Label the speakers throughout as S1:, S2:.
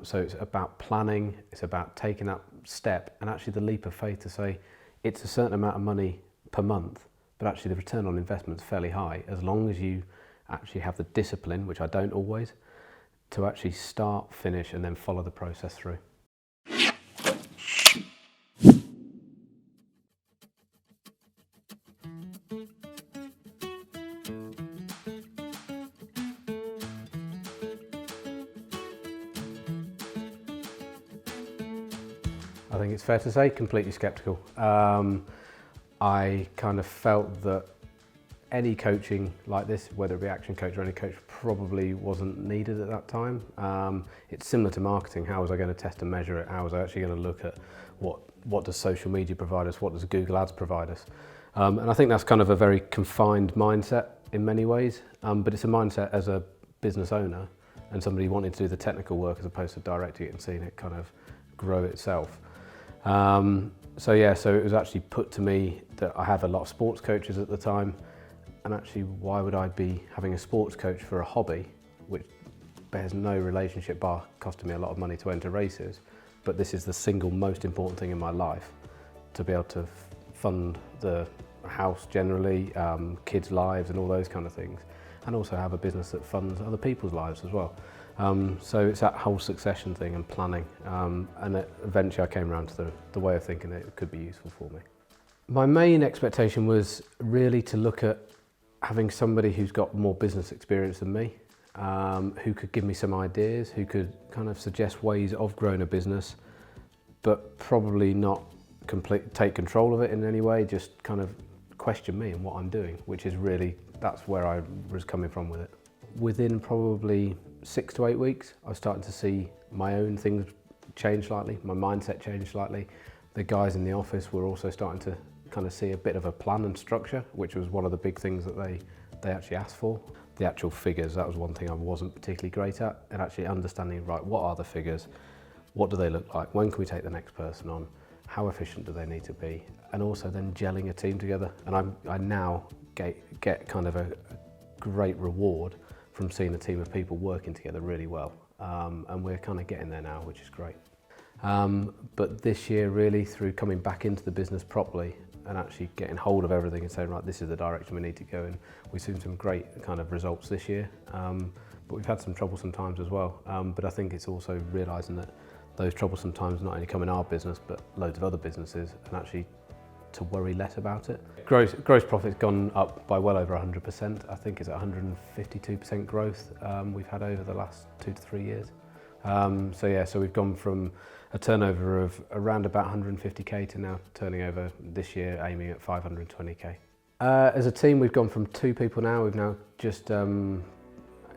S1: So it's about planning, it's about taking that step, and actually the leap of faith to say it's a certain amount of money per month, but actually the return on investment is fairly high as long as you actually have the discipline, which I don't always, to actually start, finish, and then follow the process through. I think it's fair to say completely sceptical. I kind of felt that any coaching like this, whether it be ActionCOACH or any coach, probably wasn't needed at that time. It's similar to marketing. How was I going to test and measure it? How was I actually going to look at what does social media provide us? What does Google Ads provide us? And I think that's kind of a very confined mindset in many ways, but it's a mindset as a business owner and somebody wanting to do the technical work as opposed to directing it and seeing it kind of grow itself. So it was actually put to me that I had a lot of sports coaches at the time, and actually why would I be having a sports coach for a hobby which bears no relationship bar costing me a lot of money to enter races, but this is the single most important thing in my life, to be able to fund the house generally, kids' lives and all those kind of things, and also have a business that funds other people's lives as well. So it's that whole succession thing and planning, and eventually I came around to the way of thinking that it could be useful for me. My main expectation was really to look at having somebody who's got more business experience than me, who could give me some ideas, who could kind of suggest ways of growing a business, but probably not take control of it in any way, just kind of question me and what I'm doing, which is really, that's where I was coming from with it. Within probably 6 to 8 weeks, I was starting to see my own things change slightly, my mindset change slightly. The guys in the office were also starting to kind of see a bit of a plan and structure, which was one of the big things that they actually asked for. The actual figures, that was one thing I wasn't particularly great at, and actually understanding, right, what are the figures? What do they look like? When can we take the next person on? How efficient do they need to be? And also then gelling a team together. And I now get kind of a great reward from seeing a team of people working together really well. And we're kind of getting there now, which is great. But this year really, through coming back into the business properly and actually getting hold of everything and saying, right, this is the direction we need to go in, we've seen some great kind of results this year. But we've had some troublesome times as well. But I think it's also realising that those troublesome times not only come in our business, but loads of other businesses, and actually to worry less about it. Gross profit's gone up by well over 100%. I think it's 152% growth we've had over the last 2 to 3 years. So we've gone from a turnover of around about 150k to now turning over this year aiming at 520k. As a team, we've gone from 2 people now. We've now just employed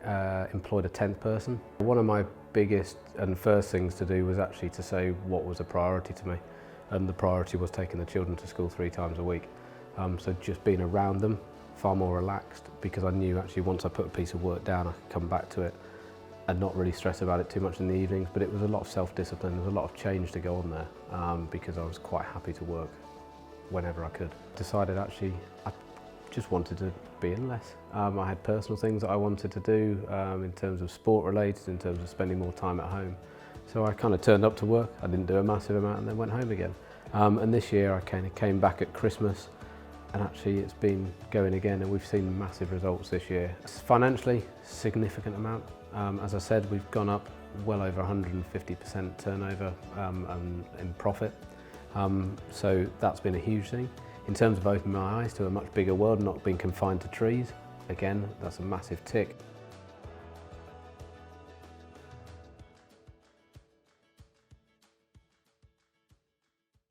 S1: a 10th person. One of my biggest and first things to do was actually to say what was a priority to me. And the priority was taking the children to school 3 times a week. So just being around them, far more relaxed, because I knew actually once I put a piece of work down, I could come back to it and not really stress about it too much in the evenings. But it was a lot of self-discipline, there was a lot of change to go on there, because I was quite happy to work whenever I could. Decided actually I just wanted to be in less. I had personal things that I wanted to do in terms of sport related, in terms of spending more time at home. So I kind of turned up to work, I didn't do a massive amount and then went home again. And this year I kind of came back at Christmas, and actually it's been going again, and we've seen massive results this year. Financially, significant amount. As I said, we've gone up well over 150% turnover and in profit. So that's been a huge thing. In terms of opening my eyes to a much bigger world, not being confined to trees, again, that's a massive tick.